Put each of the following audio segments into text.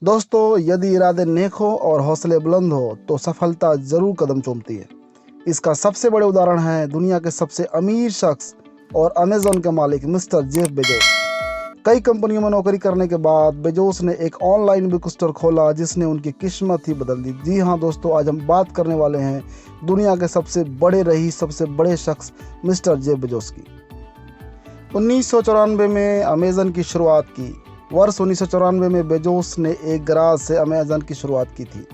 दोस्तों, यदि इरादे नेक हो और हौसले बुलंद हो तो सफलता जरूर कदम चूमती है। इसका सबसे बड़े उदाहरण है दुनिया के सबसे अमीर शख्स और अमेज़न के मालिक मिस्टर जेफ बेजोस। कई कंपनियों में नौकरी करने के बाद बेजोस ने एक ऑनलाइन बुक स्टोर खोला जिसने उनकी किस्मत ही बदल दी। जी हाँ दोस्तों, आज हम बात करने वाले हैं दुनिया के सबसे बड़े रईस, सबसे बड़े शख्स मिस्टर जेफ बेजोस की। 1994 में अमेज़न की शुरुआत की। वर्ष 1994 में बेजोस ने एक गराज से अमेज़न की शुरुआत की थी।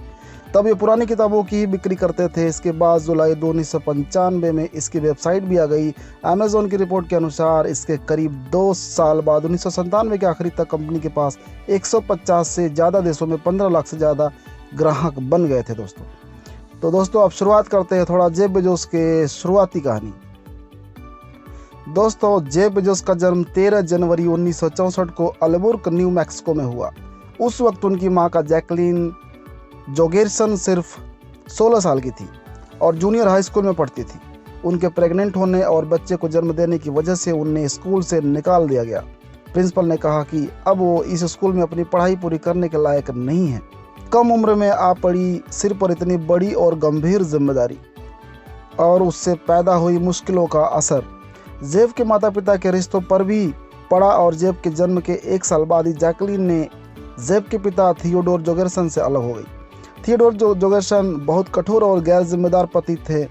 तब ये पुरानी किताबों की ही बिक्री करते थे। इसके बाद जुलाई 1995 में इसकी वेबसाइट भी आ गई। अमेज़न की रिपोर्ट के अनुसार इसके करीब 2 साल बाद 1997 के आखिरी तक कंपनी के पास 150 से ज़्यादा देशों में 15 लाख से ज़्यादा ग्राहक बन गए थे दोस्तों। तो दोस्तों, अब शुरुआत करते हैं थोड़ा जेफ बेजोस के शुरुआती कहानी। दोस्तों, जेफ बेजोस का जन्म 13 जनवरी 1964 को अल्बुर्क, न्यू मैक्सिको में हुआ। उस वक्त उनकी मां का जैकलीन जोगेरसन सिर्फ 16 साल की थी और जूनियर हाई स्कूल में पढ़ती थी। उनके प्रेग्नेंट होने और बच्चे को जन्म देने की वजह से उन्हें स्कूल से निकाल दिया गया। प्रिंसिपल ने कहा कि अब वो इस स्कूल में अपनी पढ़ाई पूरी करने के लायक नहीं है। कम उम्र में आ पड़ी सिर पर इतनी बड़ी और गंभीर जिम्मेदारी और उससे पैदा हुई मुश्किलों का असर जेफ के माता पिता के रिश्तों पर भी पड़ा और जेफ के जन्म के 1 साल बाद ही जैकलीन ने जेफ के पिता थियोडोर जोगेरसन से अलग हो गई। थियोडोर जोगेरसन बहुत कठोर और गैर जिम्मेदार पति थे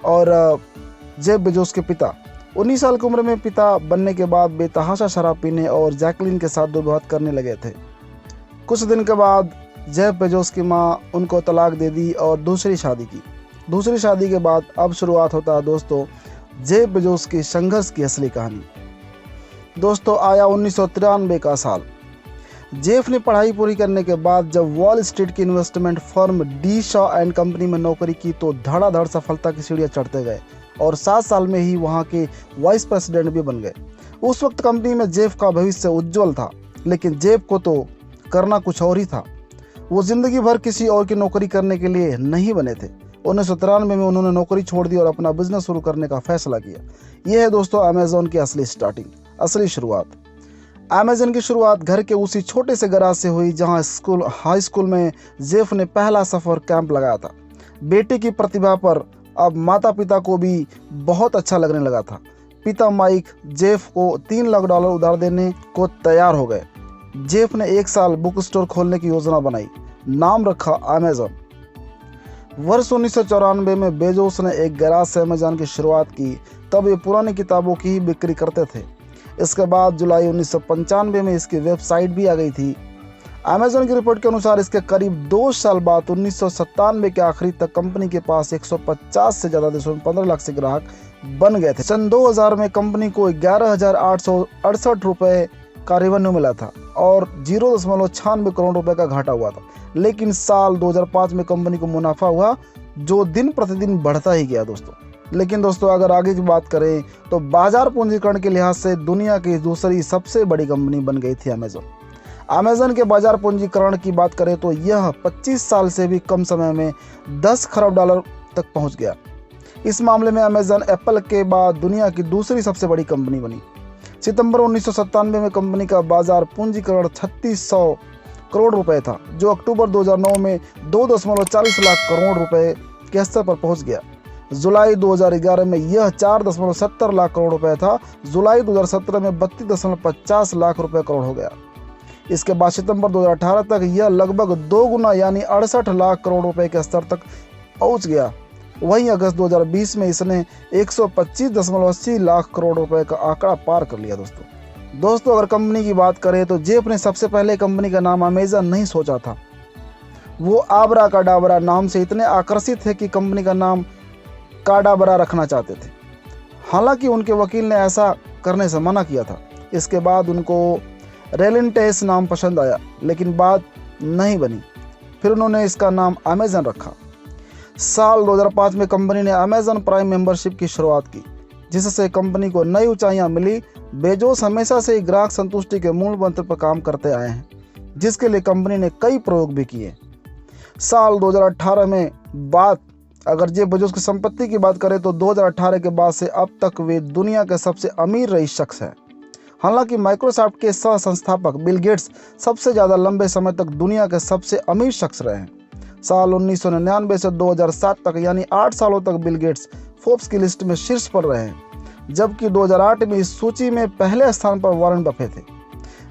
और जेफ बेजोस के पिता 19 साल की उम्र में पिता बनने के बाद बेतहाशा शराब पीने और जैकलीन के साथ दुर्व्यवहार करने लगे थे। कुछ दिन के बाद जेफ बेजोस की मां उनको तलाक दे दी और दूसरी शादी की। दूसरी शादी के बाद अब शुरुआत होता है दोस्तों जेफ बेजोस की संघर्ष की असली कहानी। दोस्तों, आया 1993 का साल। जेफ ने पढ़ाई पूरी करने के बाद जब वॉल स्ट्रीट की investment firm D Shaw and company में नौकरी की तो धड़ाधड़ सफलता की सीढ़ियां चढ़ते गए और 7 साल में ही वहां के वाइस प्रेसिडेंट भी बन गए। उस वक्त कंपनी में जेफ का भविष्य उज्जवल था, लेकिन जेफ को तो करना कुछ और ही था। वो जिंदगी भर किसी और की नौकरी करने के लिए नहीं बने थे। 1993 में उन्होंने नौकरी छोड़ दी और अपना बिजनेस शुरू करने का फैसला किया। यह है दोस्तों अमेज़न की असली स्टार्टिंग, असली शुरुआत। अमेज़न की शुरुआत घर के उसी छोटे से गराज से हुई जहां हाई स्कूल में जेफ ने पहला सफर कैंप लगाया था। बेटे की प्रतिभा पर अब माता पिता को भी बहुत अच्छा लगने लगा था। पिता माइक जेफ को $3 लाख उधार देने को तैयार हो गए। जेफ ने 1 साल बुक स्टोर खोलने की योजना बनाई, नाम रखा अमेज़न। वर्ष 1994 में बेजोस ने एक गैराज से अमेज़न की शुरुआत की। तब ये पुरानी किताबों की ही बिक्री करते थे। इसके बाद जुलाई 1995 में इसकी वेबसाइट भी आ गई थी। अमेज़न की रिपोर्ट के अनुसार इसके करीब 2 साल बाद 1997 के आखिरी तक कंपनी के पास 150 से ज़्यादा देशों में 15 लाख से ग्राहक बन गए थे। सन 2000 में कंपनी को 11,868 रुपये का रेवेन्यू मिला था और 0.96 करोड़ रुपए का घाटा हुआ था। लेकिन साल 2005 में कंपनी को मुनाफा हुआ जो दिन प्रतिदिन बढ़ता ही गया दोस्तों। लेकिन दोस्तों, अगर आगे की बात करें तो बाजार पूंजीकरण के लिहाज से दुनिया की दूसरी सबसे बड़ी कंपनी बन गई थी अमेज़न। अमेज़न के बाजार पूंजीकरण की बात करें तो यह 25 साल से भी कम समय में $10 खरब तक पहुंच गया। इस मामले में अमेज़न एप्पल के बाद दुनिया की दूसरी सबसे बड़ी कंपनी बनी। सितंबर 1997 में कंपनी का बाजार पूंजीकरण 3600 करोड़ रुपए था, जो अक्टूबर 2009 में 2.40 लाख करोड़ रुपए के स्तर पर पहुंच गया। जुलाई 2011 में यह 4.70 लाख करोड़ रुपए था। जुलाई 2017 में 32.50 लाख रुपए करोड़ हो गया। इसके बाद सितंबर 2018 तक यह लगभग 2 गुना यानी 68 लाख करोड़ रुपए के स्तर तक पहुंच गया। वहीं अगस्त 2020 में इसने 125.80 लाख करोड़ रुपए का आंकड़ा पार कर लिया दोस्तों, अगर कंपनी की बात करें तो जेफ ने सबसे पहले कंपनी का नाम अमेज़न नहीं सोचा था। वो आबरा काडाबरा नाम से इतने आकर्षित थे कि कंपनी का नाम काडाबरा रखना चाहते थे। हालांकि उनके वकील ने ऐसा करने से मना किया था। इसके बाद उनको रेलिंटेस नाम पसंद आया, लेकिन बात नहीं बनी। फिर उन्होंने इसका नाम अमेज़न रखा। साल 2005 में कंपनी ने अमेज़न प्राइम मेंबरशिप की शुरुआत की, जिससे कंपनी को नई ऊंचाइयां मिली। बेजोस हमेशा से ही ग्राहक संतुष्टि के मूल मंत्र पर काम करते आए हैं, जिसके लिए कंपनी ने कई प्रयोग भी किए। साल 2018 में अगर जेफ बेजोस की संपत्ति की बात करें तो 2018 के बाद से अब तक वे दुनिया के सबसे अमीर रईस शख्स हैं। हालांकि माइक्रोसॉफ्ट के सह संस्थापक बिल गेट्स सबसे ज़्यादा लंबे समय तक दुनिया के सबसे अमीर शख्स रहे हैं। साल 1999 से 2007 तक यानी 8 सालों तक बिल गेट्स फोर्ब्स की लिस्ट में शीर्ष पर रहे हैं, जबकि 2008 में इस सूची में पहले स्थान पर वॉरेन बफेट थे।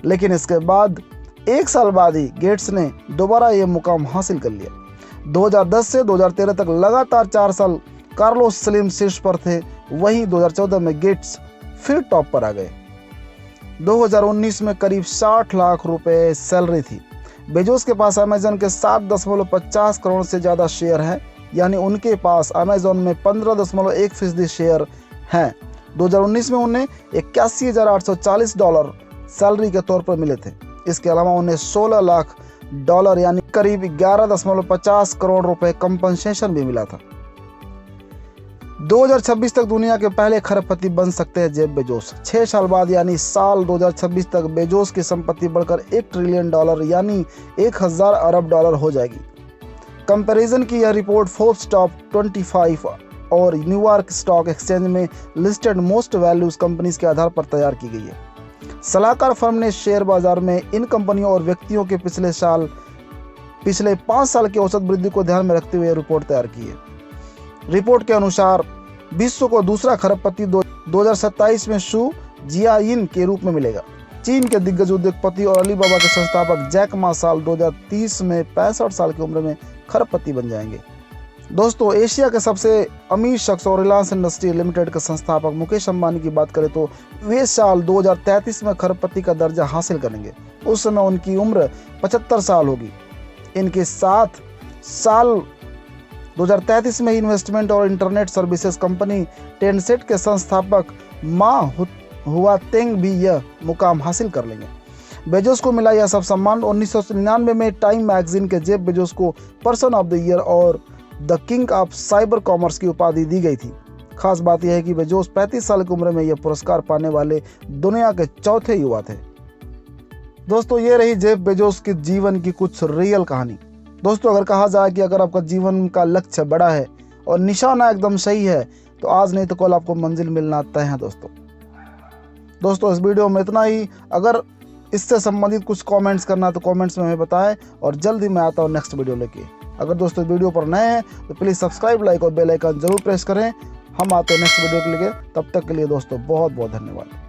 लेकिन इसके बाद 1 साल बाद ही गेट्स ने दोबारा ये मुकाम हासिल कर लिया। 2010 से 2013 तक लगातार 4 साल कार्लोस स्लिम शीर्ष पर थे। वहीं 2014 में गेट्स फिर टॉप पर आ गए। 2019 में करीब 60 लाख रुपए सैलरी थी। बेजोस के पास अमेजन के 7.50 करोड़ से ज़्यादा शेयर हैं, यानी उनके पास अमेजन में 15.1% शेयर हैं। 2019 में उन्हें $81,840 सैलरी के तौर पर मिले थे। इसके अलावा उन्हें $16 लाख यानी करीब 11.50 करोड़ रुपए कंपनसेशन भी मिला था। 2026 तक दुनिया के पहले खरबपति बन सकते हैं जेफ बेजोस। 6 साल बाद यानी साल 2026 तक बेजोस की संपत्ति बढ़कर $1 ट्रिलियन यानी 1000 अरब डॉलर हो जाएगी। कंपैरिजन की यह रिपोर्ट फोर्ब्स टॉप 25 और न्यूयॉर्क स्टॉक एक्सचेंज में लिस्टेड मोस्ट वैल्यूज कंपनीज के आधार पर तैयार की गई है। सलाहकार फर्म ने शेयर बाजार में इन कंपनियों और व्यक्तियों के पिछले 5 साल की औसत वृद्धि को ध्यान में रखते हुए रिपोर्ट तैयार की है। रिपोर्ट के अनुसार विश्व को दूसरा खरबपति 2027 में शू जियाइन के रूप में मिलेगा। चीन के दिग्गज उद्योगपति और अलीबाबा के संस्थापक जैक मा साल 2030 में 65 साल की उम्र में खरबपति बन जाएंगे। दोस्तों, एशिया के सबसे अमीर शख्स और रिलायंस इंडस्ट्री लिमिटेड के संस्थापक मुकेश अंबानी की बात करें तो वे साल 2033 में खरबपति का दर्जा हासिल करेंगे। उस समय उनकी उम्र 75 साल होगी। इनके साथ साल 2033 में इन्वेस्टमेंट और इंटरनेट सर्विसेज कंपनी टेंसेंट के संस्थापक मा हुआतेंग भी यह मुकाम हासिल कर लेंगे। बेजोस को मिला यह सब सम्मान 1999 में टाइम मैगजीन के जेफ बेजोस को पर्सन ऑफ द ईयर और the king of cyber commerce की उपाधि दी गई थी। खास बात यह है कि बेजोस 35 साल की उम्र में यह पुरस्कार पाने वाले दुनिया के चौथे युवा थे। दोस्तों, ये रही जेफ बेजोस के जीवन की कुछ रियल कहानी। दोस्तों, अगर कहा जाए कि अगर आपका जीवन का लक्ष्य बड़ा है और निशाना एकदम सही है तो आज नहीं तो कल आपको मंजिल मिलना तय है। दोस्तों इस वीडियो में इतना ही। अगर इससे संबंधित कुछ कमेंट्स करना तो कमेंट्स में हमें बताएं और जल्दी मैं आता हूँ नेक्स्ट वीडियो लेके। अगर दोस्तों वीडियो पर नए हैं तो प्लीज़ सब्सक्राइब, लाइक और बेल आइकन जरूर प्रेस करें। हम आते हैं नेक्स्ट वीडियो के लिए। तब तक के लिए दोस्तों बहुत बहुत धन्यवाद।